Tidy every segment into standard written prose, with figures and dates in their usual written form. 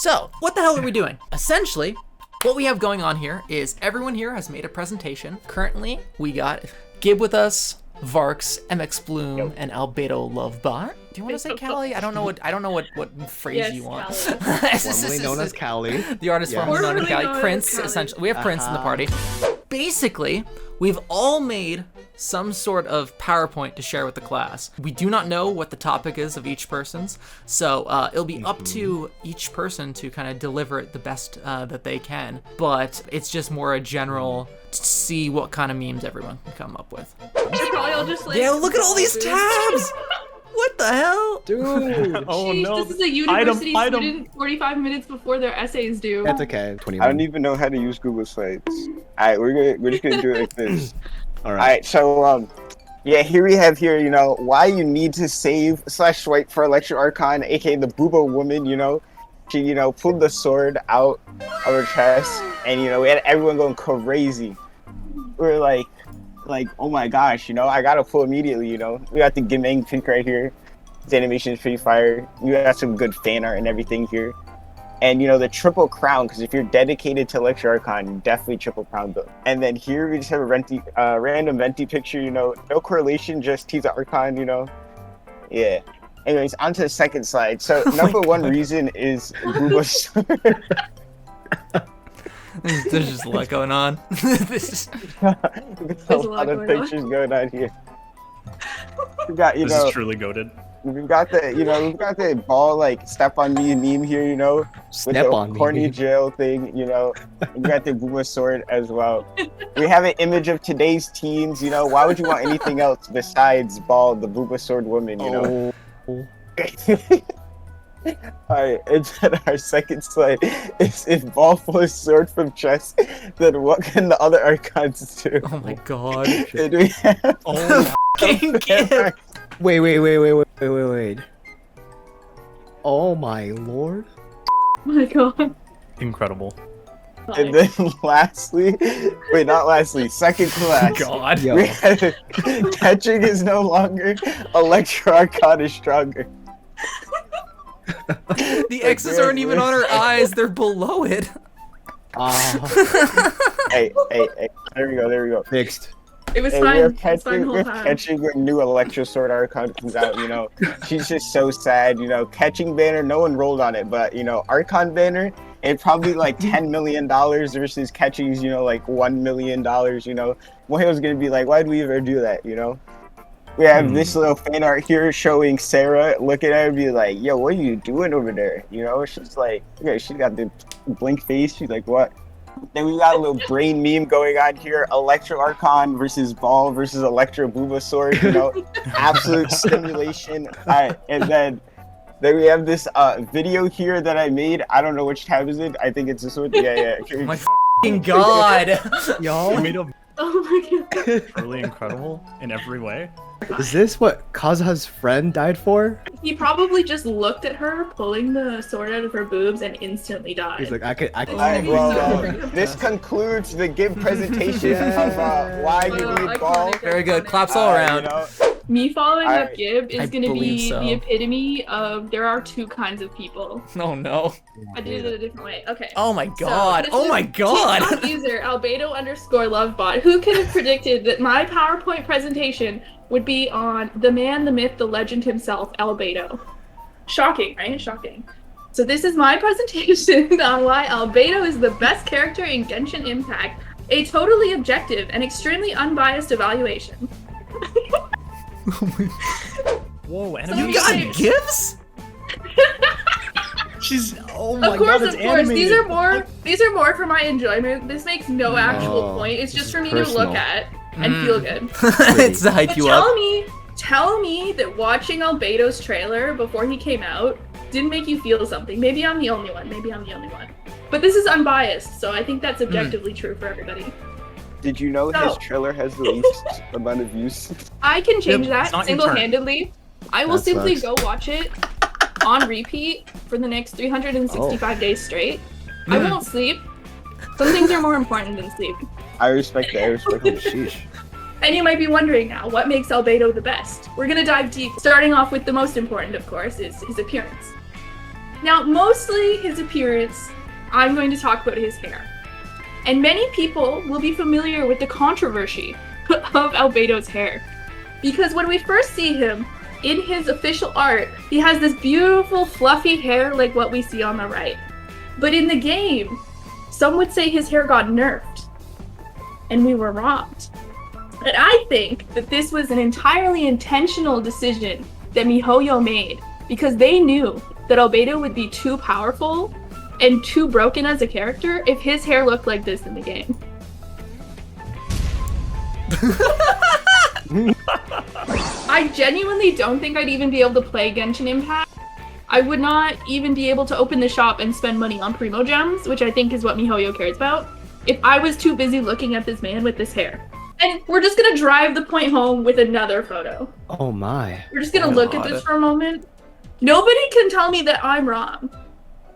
So, what the hell are we doing? Essentially, what we have going on here is everyone here has made a presentation. Currently, we got Gib with us, Varks, MX Bloom, and Albedo Lovebot. Do you want to say Callie? I don't know what phrase you want. Formerly known as Callie. The artist formerly known as Callie. Prince, essentially. We have Prince in the party. Basically, we've all made some sort of PowerPoint to share with the class. We do not know what the topic is of each person's, so it'll be up to each person to kind of deliver it the best that they can, but it's just more a general see what kind of memes everyone can come up with. Probably all just like, yeah, look at all these tabs! What the hell? Dude! Oh no. This is a university student 45 minutes before their essays due. That's okay. 21. I don't even know how to use Google Slides. Alright, we're just gonna do it like this. Alright, so yeah, here we have here, why you need to save / swipe for Electro Archon, aka the Boobo woman, She, pulled the sword out of her chest, and we had everyone going crazy. We were like, oh my gosh, I gotta pull immediately, We got the Gimeng pick right here. This animation is pretty fire. You got some good fan art and everything here. And the triple crown, because if you're dedicated to Electro Archon, you definitely triple crown them. And then here we just have a random venti picture, no correlation, just T's Archon, Yeah. Anyways, on to the second slide. So number one reason is Boobo's There's just a lot going on. There's a lot of pictures going on here. We got, This is truly goated. We've got the ball like step on me meme here, with Step the on me. corny jail thing, We got the Booba sword as well. We have an image of today's teens, Why would you want anything else besides ball, the Booba sword woman, Oh. Alright, and then our second slide is if ball pulls sword from chest, then what can the other archons do? Oh my god. And we have Wait. Oh my lord. Oh my god. Incredible. And then lastly, second class. God. Yo. We have, catching is no longer, Electro Archon is stronger. The X's aren't even on her eyes, they're below it. Hey, there we go. Fixed. It was Hey, fine. we're It was fine the whole time. catching a new Electro Sword Archon comes out, She's just so sad, Catching banner, no one rolled on it, but, Archon banner, it's probably like $10 million versus catching's, like $1 million, Moheo's gonna be like, why do we ever do that, We have this little fan art here showing Sarah looking at her and be like, yo, what are you doing over there? She's like, okay, she's got the blink face, she's like, what? Then we got a little brain meme going on here. Electro Archon versus Ball versus Electro Booba Sword, absolute stimulation. Alright, and then we have this video here that I made. I don't know which tab is it. I think it's this one. Yeah. Oh my f***ing god. You made a Oh my god. really incredible in every way. Is this what Kazuha's friend died for? He probably just looked at her pulling the sword out of her boobs and instantly died. He's like, I could. Alright, well, this concludes the GIB presentation of why you need Ball. Very good, claps all around. Me following up Alright. Gib is I going to believe be so. the epitome of there are two kinds of people. Oh no. I did it a different way. Okay. Oh my god. So, Oh my god. TikTok user Albedo_Lovebot, who could have predicted that my PowerPoint presentation would be on the man, the myth, the legend himself, Albedo. Shocking, right? Shocking. So this is my presentation on why Albedo is the best character in Genshin Impact, a totally objective and extremely unbiased evaluation. Whoa, So animation. You got gifts? She's oh my Of course, god, it's of course. animated. These are more for my enjoyment. This makes no actual point. It's just for me to look at and feel good. It's to hype But you up. tell me that watching Albedo's trailer before he came out didn't make you feel something. Maybe I'm the only one. But this is unbiased, so I think that's objectively true for everybody. Did you know his trailer has the least amount of views? I can change Yep, it's that not your turn. single-handedly. I will That simply sucks. go watch it on repeat for the next 365 days straight. I won't sleep. Some things are more important than sleep. I respect that. Sheesh. And you might be wondering now, what makes Albedo the best? We're gonna dive deep. Starting off with the most important, of course, is his appearance. Now, mostly his appearance, I'm going to talk about his hair. And many people will be familiar with the controversy of Albedo's hair. Because when we first see him, in his official art, he has this beautiful fluffy hair like what we see on the right. But in the game, some would say his hair got nerfed. And we were wronged. But I think that this was an entirely intentional decision that MiHoYo made, because they knew that Albedo would be too powerful and too broken as a character if his hair looked like this in the game. I genuinely don't think I'd even be able to play Genshin Impact. I would not even be able to open the shop and spend money on Primo Gems, which I think is what MiHoYo cares about, if I was too busy looking at this man with this hair. And we're just gonna drive the point home with another photo. Oh my. We're just gonna look at this for a moment. Nobody can tell me that I'm wrong.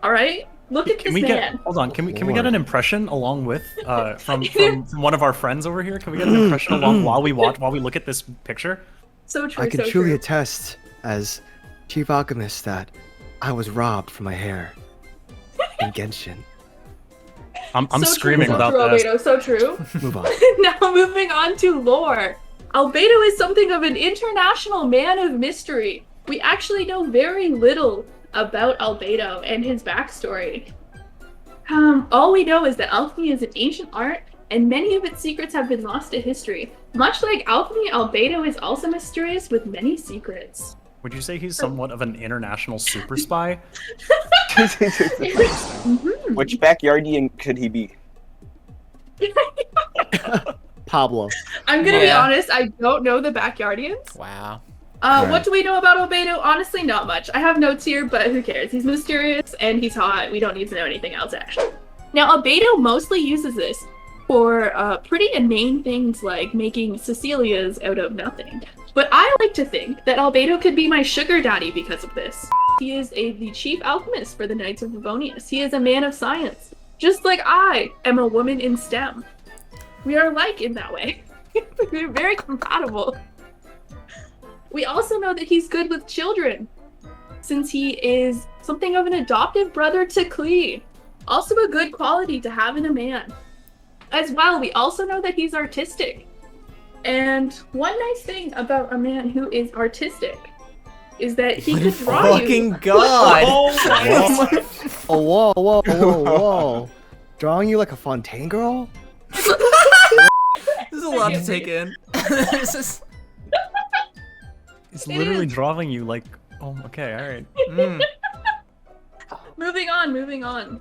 All right? Look at this man. Hold on. Can we get an impression along with from one of our friends over here? Can we get an impression along while we look at this picture? So true. I can so truly true. attest, as Chief Alchemist, that I was robbed for my hair in Genshin. I'm So screaming true, about so true, this. Albedo, so true. Move on. Now moving on to lore. Albedo is something of an international man of mystery. We actually know very little about Albedo and his backstory. All we know is that alchemy is an ancient art, and many of its secrets have been lost to history. Much like alchemy, Albedo is also mysterious with many secrets. Would you say he's somewhat of an international super spy? Which backyardian could he be? Pablo. I'm gonna be Yeah. honest, I don't know the Backyardians. Wow. What do we know about Albedo? Honestly, not much. I have notes here, but who cares? He's mysterious and he's hot. We don't need to know anything else, actually. Now, Albedo mostly uses this for pretty inane things like making Cecilias out of nothing. But I like to think that Albedo could be my sugar daddy because of this. He is the chief alchemist for the Knights of Livonius. He is a man of science, just like I am a woman in STEM. We are alike in that way. We're very compatible. We also know that he's good with children, since he is something of an adoptive brother to Klee. Also a good quality to have in a man. As well, we also know that he's artistic. And one nice thing about a man who is artistic is that he could draw Fucking you. god! Oh, whoa, whoa, whoa, whoa. Drawing you like a Fontaine girl? This is a lot to take in. This is... He's It literally is. drawing you like, oh, okay, all right. Mm. Moving on.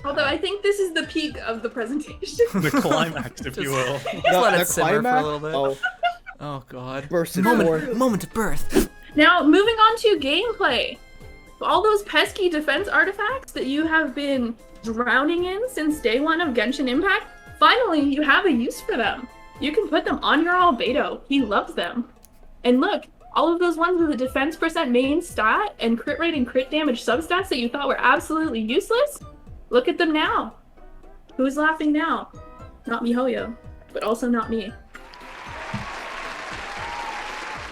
Although I think this is the peak of the presentation. The climax, if you will. Just let The it simmer for a climax? little bit. Oh, Oh god. bursted forth. Moment of birth. Now, moving on to gameplay. All those pesky defense artifacts that you have been drowning in since day one of Genshin Impact, finally you have a use for them. You can put them on your Albedo. He loves them. And look, all of those ones with a defense percent main stat and crit rate and crit damage substats that you thought were absolutely useless, look at them now. Who's laughing now? Not MiHoYo, but also not me.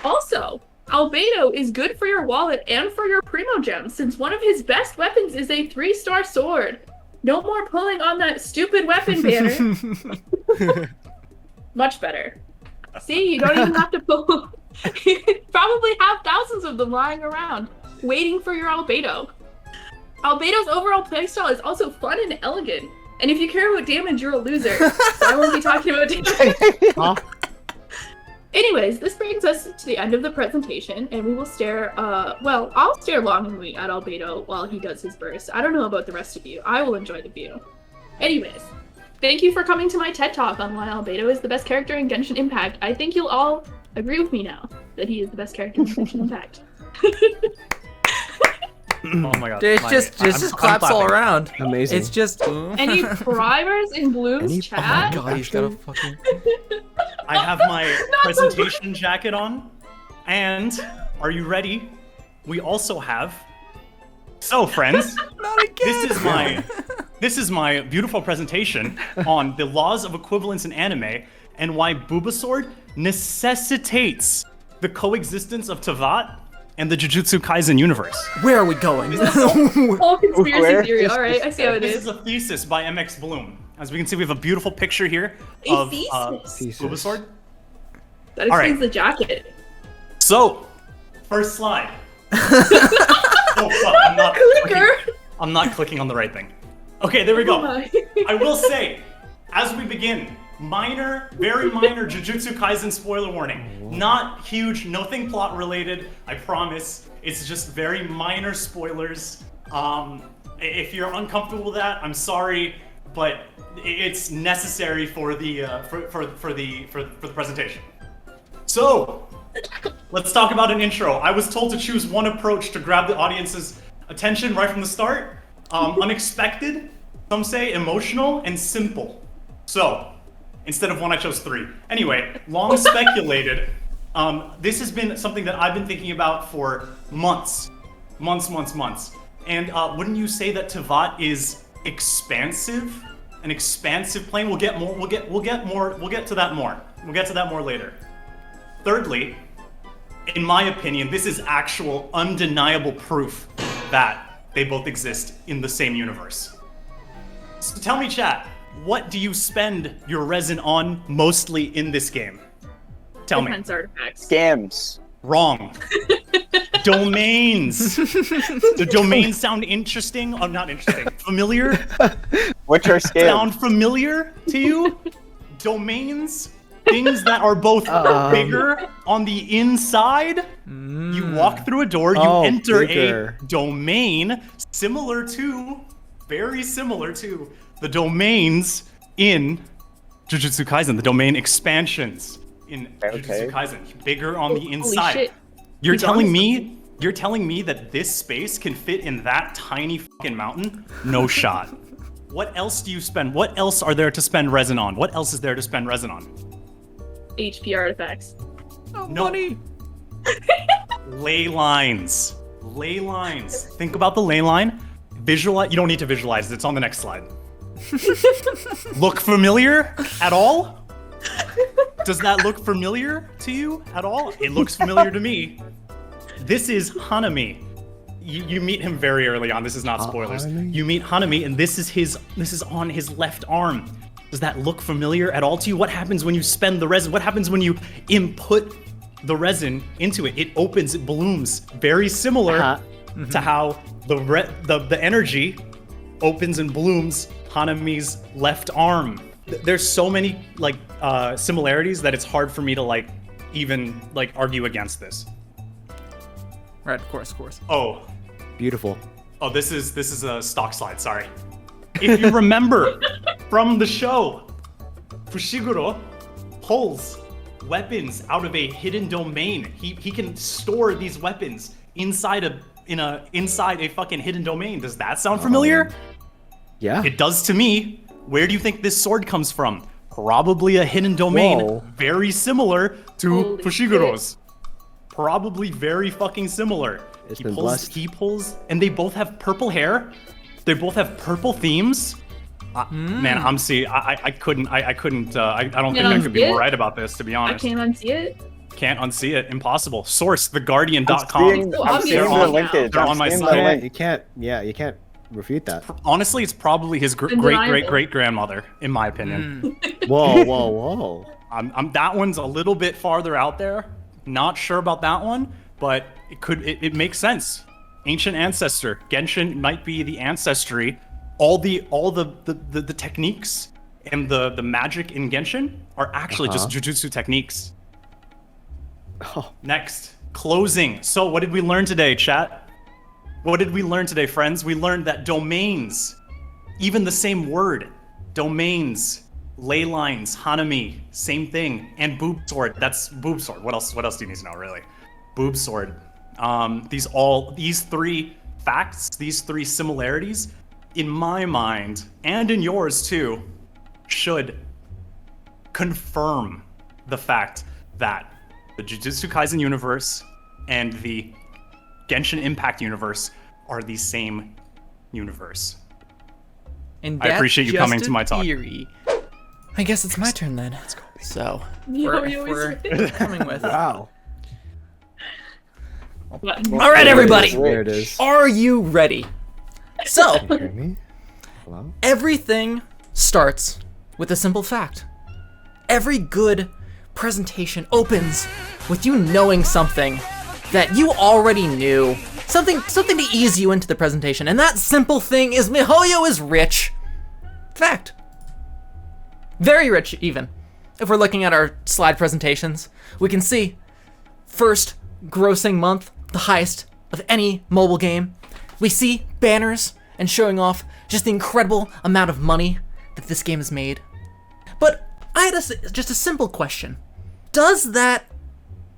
Also, Albedo is good for your wallet and for your Primo Gems, since one of his best weapons is a 3-star sword. No more pulling on that stupid weapon banner. Much better. See, you don't even have to pull. You probably have thousands of them lying around, waiting for your Albedo. Albedo's overall playstyle is also fun and elegant. And if you care about damage, you're a loser. So I won't be talking about damage. Huh? Anyways, this brings us to the end of the presentation, and we will stare, well, I'll stare longingly at Albedo while he does his burst. I don't know about the rest of you. I will enjoy the view. Anyways, thank you for coming to my TED Talk on why Albedo is the best character in Genshin Impact. I think you'll all agree with me now that he is the best character in Genshin Impact. Oh my god. It's my- just I'm claps all clapping. around. Amazing. It's just. Any primers in Bloom's Any- Oh my chat? god, he's got a fucking. I have my presentation jacket on, and are you ready? We also have. So, friends, Not again! this is my beautiful presentation on the laws of equivalence in anime and why Booba Sword necessitates the coexistence of Tavat and the Jujutsu Kaisen universe. Where are we going? Whole conspiracy Where? theory. All right, I see how it This is. is a thesis by MX Bloom. As we can see, we have a beautiful picture here A of thesis. Bulbasaur. That all right. explains the jacket. So, first slide. Oh fuck! Clicker. I'm not clicking on the right thing. Okay, there we go. Oh my. I will say, as we begin, very minor Jujutsu Kaisen spoiler warning. Not huge, nothing plot related, I promise. It's just very minor spoilers. If you're uncomfortable with that, I'm sorry, but it's necessary for the presentation. So, let's talk about an intro. I was told to choose one approach to grab the audience's attention right from the start. Unexpected, some say emotional, and simple. So, instead of one, I chose three. Anyway, long speculated. This has been something that I've been thinking about for months. And wouldn't you say that Tevat is expansive? An expansive plane? We'll get to that more. We'll get to that more later. Thirdly, in my opinion, this is actual undeniable proof that they both exist in the same universe. So tell me, chat, what do you spend your resin on mostly in this game? Tell me. Defense artifacts. Scams. Wrong. Domains. The domains sound interesting? Oh, not interesting. Familiar? Which are scams? Sound familiar to you? Domains? Things that are both bigger on the inside. You walk through a door, you enter bigger. a domain very similar to the domains in Jujutsu Kaisen, the domain expansions in Jujutsu Kaisen. Bigger on the inside. shit. You're telling me that this space can fit in that tiny fucking mountain? No shot. What else do you spend? What else are there to spend resin on? What else is there to spend resin on? HP artifacts. Money. Ley lines. Ley lines. Think about the ley line. Visualize. You don't need to visualize it. It's on the next slide. Look familiar at all? Does that look familiar to you at all? It looks familiar to me. This is Hanami. You meet him very early on. This is not spoilers. You meet Hanami, and this is on his left arm. Does that look familiar at all to you? What happens when you spend the resin? What happens when you input the resin into it? It opens, it blooms. Very similar to how the energy opens and blooms Hanami's left arm. There's so many similarities that it's hard for me to even argue against this. Right, of course. Oh, Beautiful. oh, this is a stock slide. Sorry. If you remember from the show, Fushiguro pulls weapons out of a hidden domain. He can store these weapons inside a fucking hidden domain. Does that sound familiar? Yeah. It does to me. Where do you think this sword comes from? Probably a hidden domain, Whoa. very similar to Holy Fushiguro's. Probably very fucking similar. It's been blessed. He pulls, and they both have purple hair. They both have purple themes. Man, I don't think I could be unsee more it? right about this, to be I honest. can't unsee it. Can't unsee it. Impossible. Source, theguardian.com. I'm seeing the They're linkage. on I'm my seeing the side. link. You can't refute that. Honestly, it's probably his great grandmother, in my opinion. Whoa. That one's a little bit farther out there. Not sure about that one, but it makes sense. Ancient ancestor. Genshin might be the ancestry. All the techniques and the magic in Genshin are actually just jujutsu techniques. Oh. Next, closing. So what did we learn today, chat? What did we learn today, friends? We learned that domains, even the same word, domains, ley lines, Hanami, same thing, and boob sword. That's boob sword. What else do you need to know, really? Boob sword. These three facts, these three similarities, in my mind, and in yours too, should confirm the fact that the Jujutsu Kaisen universe and the Genshin Impact universe are the same universe. And I appreciate you that's coming just to my a talk. theory. I guess it's my turn then. Let's go. So, You always we're say. coming with Wow. All right, everybody. There it is. Are you ready? So, Can you hear me? Hello? everything starts with a simple fact. Every good presentation opens with you knowing something that you already knew. Something to ease you into the presentation. And that simple thing is MiHoYo is rich. Fact. Very rich, even. If we're looking at our slide presentations, we can see first grossing month, the highest of any mobile game. We see banners and showing off just the incredible amount of money that this game has made. But I had just a simple question. Does that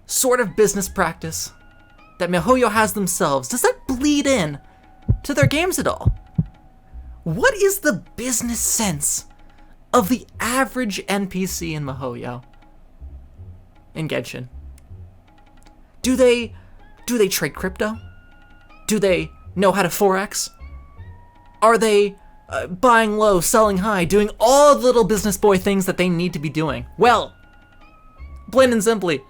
sort of business practice that MiHoYo has themselves, does that bleed in to their games at all? What is the business sense of the average NPC in MiHoYo? In Genshin? Do they trade crypto? Do they know how to forex? Are they buying low, selling high, doing all the little business boy things that they need to be doing? Well, plain and simply,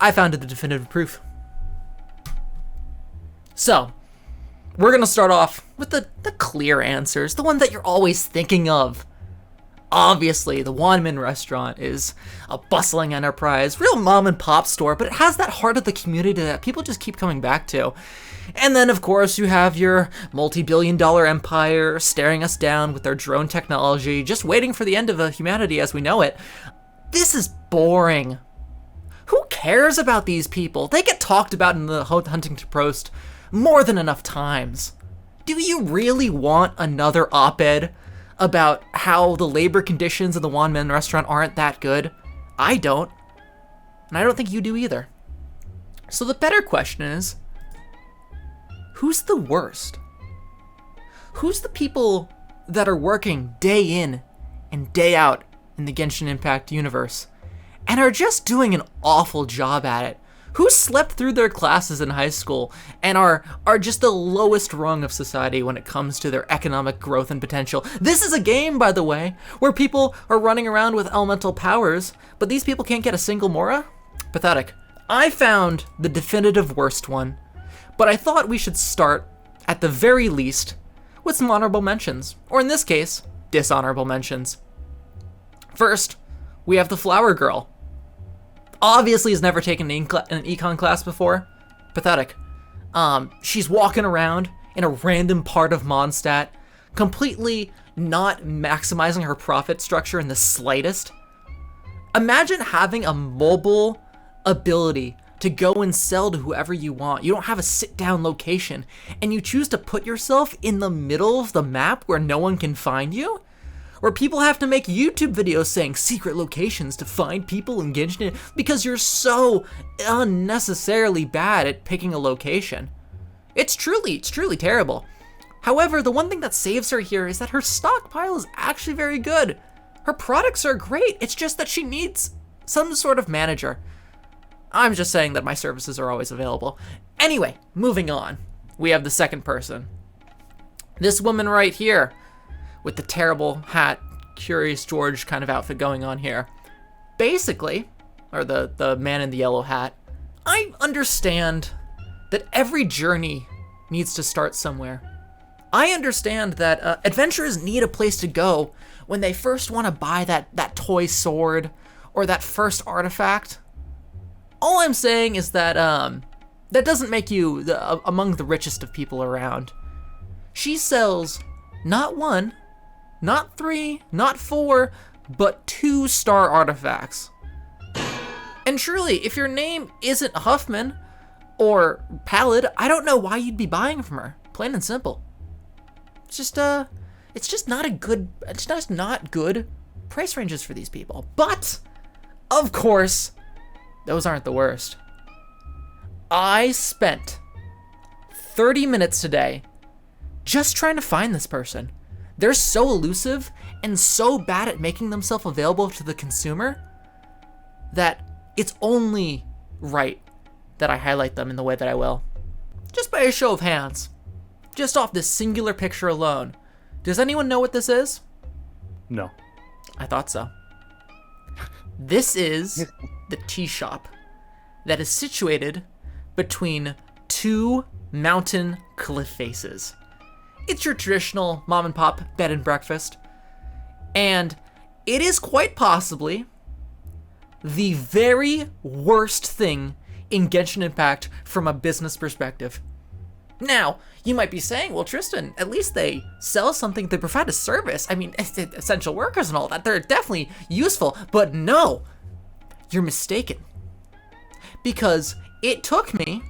I found the definitive proof. So, we're gonna start off with the clear answers, the one that you're always thinking of. Obviously, the Wanmin restaurant is a bustling enterprise, real mom and pop store, but it has that heart of the community that people just keep coming back to. And then, of course, you have your multi-billion-dollar empire staring us down with their drone technology, just waiting for the end of humanity as we know it. This is boring. Who cares about these people? They get talked about in the Huntington Post more than enough times. Do you really want another op-ed about how the labor conditions in the Wanmin restaurant aren't that good? I don't. And I don't think you do either. So the better question is, who's the worst? Who's the people that are working day in and day out in the Genshin Impact universe and are just doing an awful job at it? Who slept through their classes in high school and are just the lowest rung of society when it comes to their economic growth and potential? This is a game, by the way, where people are running around with elemental powers, but these people can't get a single Mora? Pathetic. I found the definitive worst one, but I thought we should start, at the very least, with some honorable mentions, or in this case, dishonorable mentions. First, we have the Flower Girl. Obviously has never taken an econ class before. Pathetic. She's walking around in a random part of Mondstadt, completely not maximizing her profit structure in the slightest. Imagine having a mobile ability to go and sell to whoever you want. You don't have a sit-down location, and you choose to put yourself in the middle of the map where no one can find you? Where people have to make YouTube videos saying secret locations to find people in Genshin because you're so unnecessarily bad at picking a location. It's truly terrible. However, the one thing that saves her here is that her stockpile is actually very good. Her products are great, it's just that she needs some sort of manager. I'm just saying that my services are always available. Anyway, moving on. We have the second person. This woman right here, with the terrible hat, Curious George kind of outfit going on here. Basically, or the man in the yellow hat, I understand that every journey needs to start somewhere. I understand that adventurers need a place to go when they first want to buy that toy sword or that first artifact. All I'm saying is that that doesn't make you among the richest of people around. She sells not one, not 3, not 4, but 2-star artifacts. And truly, if your name isn't Huffman or Pallid, I don't know why you'd be buying from her. Plain and simple. It's just not good price ranges for these people. But, of course, those aren't the worst. I spent 30 minutes today just trying to find this person. They're so elusive and so bad at making themselves available to the consumer that it's only right that I highlight them in the way that I will. Just by a show of hands, just off this singular picture alone, does anyone know what this is? No. I thought so. This is the tea shop that is situated between two mountain cliff faces. It's your traditional mom and pop bed and breakfast. And it is quite possibly the very worst thing in Genshin Impact from a business perspective. Now, you might be saying, well, Tristan, at least they sell something, they provide a service. I mean, essential workers and all that, they're definitely useful. But no, you're mistaken. Because it took me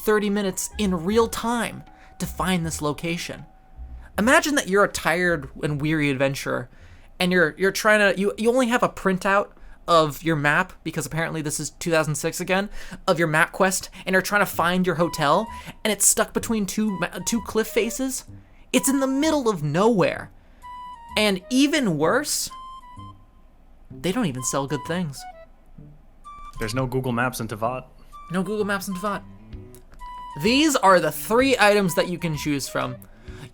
30 minutes in real time to find this location. Imagine that you're a tired and weary adventurer, and you're trying to, you only have a printout of your map, because apparently this is 2006 again, of your map quest, and you're trying to find your hotel, and it's stuck between two cliff faces. It's in the middle of nowhere. And even worse, they don't even sell good things. There's no Google Maps in Teyvat. No Google Maps in Teyvat. These are the 3 items that you can choose from.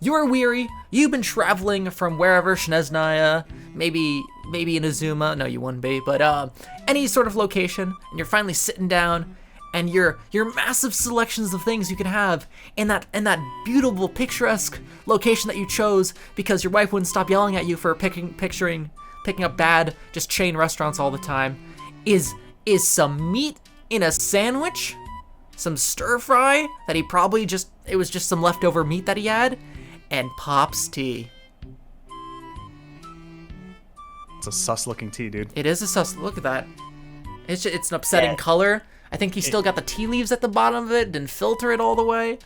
You're weary, you've been traveling from wherever, Shineznaya, maybe in Azuma, no you wouldn't be, but any sort of location, and you're finally sitting down, and your massive selections of things you can have in that beautiful, picturesque location that you chose because your wife wouldn't stop yelling at you for picking up bad, just chain restaurants all the time, is some meat in a sandwich, some stir fry that he probably it was just some leftover meat that he had, and Pop's tea. It's a sus looking tea, dude. It is a sus. Look at that. It's an upsetting color. I think he still got the tea leaves at the bottom of it. Didn't filter it all the way.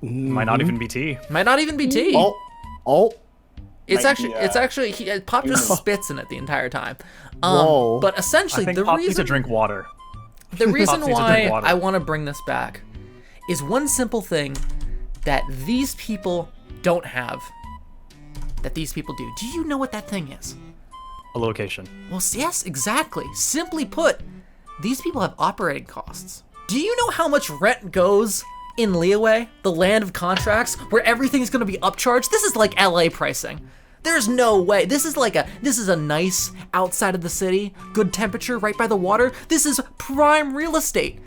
Might not even be tea. Might not even be tea. Oh. It's Might actually be, Pop just spits in it the entire time. Whoa. But essentially, I think the Pop needs reason to drink water. the reason Pop needs to drink why water. I want to bring this back is one simple thing that these people don't have. That these people do. Do you know what that thing is? A location. Well, yes, exactly. Simply put, these people have operating costs. Do you know how much rent goes in Liyue, the land of contracts, where everything's gonna be upcharged? This is like LA pricing. There's no way. This is a nice outside of the city, good temperature, right by the water. This is prime real estate.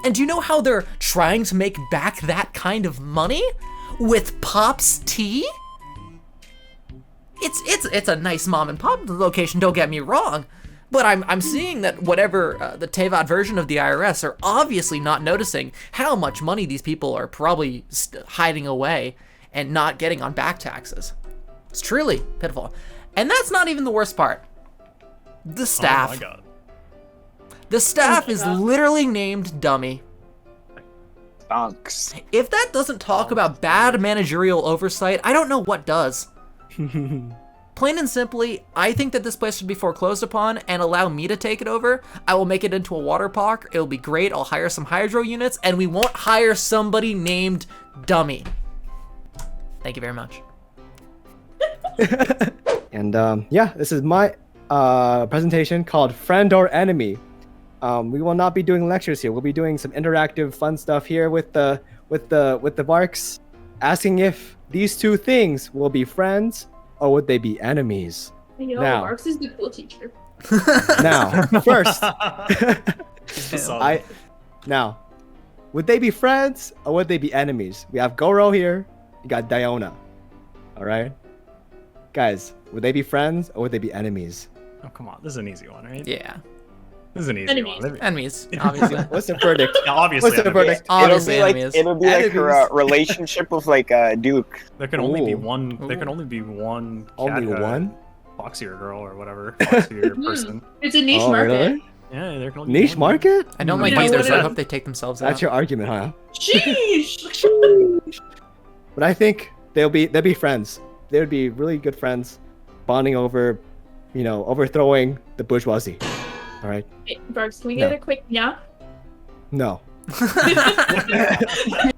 And do you know how they're trying to make back that kind of money? With Pop's tea? It's a nice mom and pop location, don't get me wrong, but I'm seeing that whatever the Teyvat version of the IRS are obviously not noticing how much money these people are probably hiding away and not getting on back taxes. It's truly pitiful. And that's not even the worst part. The staff. Oh my god. The staff is literally named Dummy. Stonks. If that doesn't talk about bad managerial oversight, I don't know what does. Plain and simply, I think that this place should be foreclosed upon and allow me to take it over. I will make it into a water park. It'll be great. I'll hire some hydro units, and we won't hire somebody named Dummy. Thank you very much. And yeah, this is my presentation called Friend or Enemy. We will not be doing lectures here. We'll be doing some interactive, fun stuff here with the Barks, asking if these two things will be friends or would they be enemies. Yo, Now. Marx is the cool teacher. Now, first, I now, would they be friends or would they be enemies? We have Goro here. You got Diona. All right, guys, would they be friends or would they be enemies? Oh come on, this is an easy one, right? Yeah. This is an easy Enemies. one. Enemies, obviously. What's the verdict? Yeah, obviously. What's the enemies. verdict? Obviously it'll be like her Enemies. relationship with like Duke. There can only be Ooh. one. There can Ooh. only be one. Cat, Only one? Foxier girl or whatever. Foxier person. It's a niche Oh, market. really? Yeah, there can only Niche be one. market? I don't like Yeah, either, what so I is- hope they take themselves out. That's your argument, huh? Sheesh! But I think they'll be friends. They would be really good friends, bonding over, overthrowing the bourgeoisie. All right? Hey, Barks, can we get No. a quick yeah? No.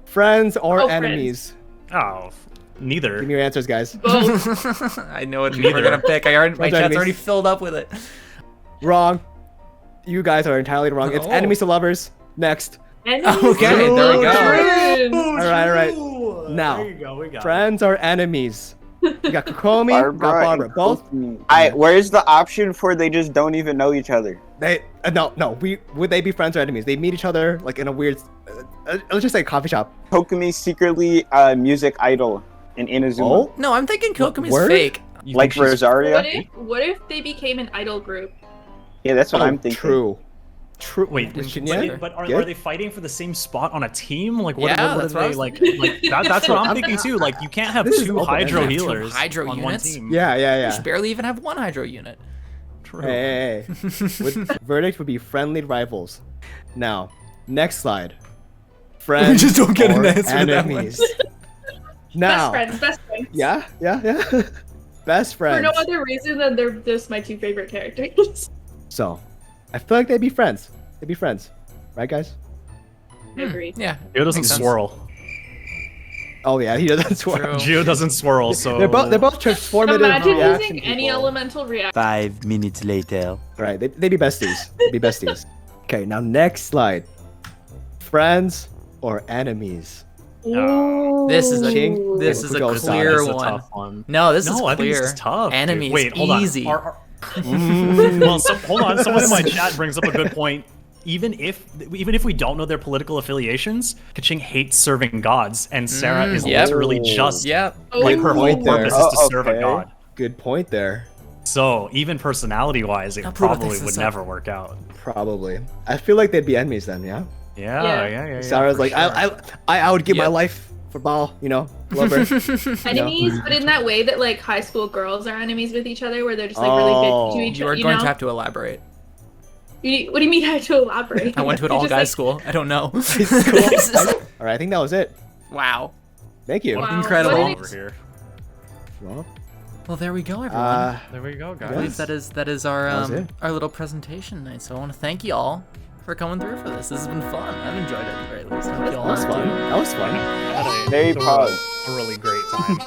Friends or Oh, friends. enemies? Oh, neither. Give me your answers, guys. Both. I know what Neither. we're gonna pick. My Friends or chat's enemies? already filled up with it. Wrong. You guys are entirely wrong. It's Oh. enemies to lovers. Next. Enemies Okay, to there we go. friends. All right. True. Now, there you go. We got it. Friends or enemies? You got Kokomi, got Barbara. Both. Where's the option for they just don't even know each other? would they be friends or enemies? They meet each other like in a weird, let's just say coffee shop. Kokumi's secretly a music idol in Inazuma. Oh, No, I'm thinking Kokumi's Word? fake. You Like think she's- Rosaria? What if they became an idol group? Yeah, that's what I'm thinking. True. Wait, With but, Shinya? but are Good. they fighting for the same spot on a team? Like, what, Yeah, what that's are what I they was like? thinking. Like that's what I'm thinking too. Like, you can't have This is two open-ended. Hydro Two healers Hydro on units? one team. Yeah. You barely even have one Hydro unit. True. Hey. Verdict would be friendly rivals. Now, next slide. Friends just don't get an or answer to that one. enemies. Now, Best friends. yeah. Best friends. For no other reason than they're just my two favorite characters. So, I feel like they'd be friends. Right, guys? I agree. Yeah. Geo doesn't makes sense. swirl. Oh yeah, he doesn't swear. True. Geo doesn't swirl, so They're both transformative Imagine reaction using any people. elemental reaction. 5 minutes later. Right, they'd be besties. Okay, now next slide. Friends or enemies? This is a Ooh. this is a Go clear This is a one. tough one. No, this is No, I think clear. this is tough. dude. Enemies, Wait, hold easy. on. Well, hold on. Someone in my chat brings up a good point. Even if we don't know their political affiliations, Kaching hates serving gods, and Sarah is yep. literally just Yep. like her whole Point there. purpose is to serve a Okay. god. Good point there. So even personality-wise, it Now Pluto probably thinks would this never work out. Probably. I feel like they'd be enemies then, yeah? Yeah. Sarah's for like, sure. I would give my Yep. life for Bal, love her. Enemies, but in that way that like high school girls are enemies with each other, where they're just like really Oh. good to each You other. are going to have to elaborate. What do you mean I have to elaborate? I went to an You're all just guys like, school. I don't know. All right, I think that was it. Wow. Thank you. Wow. Incredible. What an Over here. Well, Well, there we go, everyone. There we go, I guys. believe that is our That was it. our little presentation night. So I want to thank you all for coming through for this. This has been fun. I've enjoyed it at the very least. I hope you all that was have fun. too. That was fun. I had a Very proud. thoroughly great time.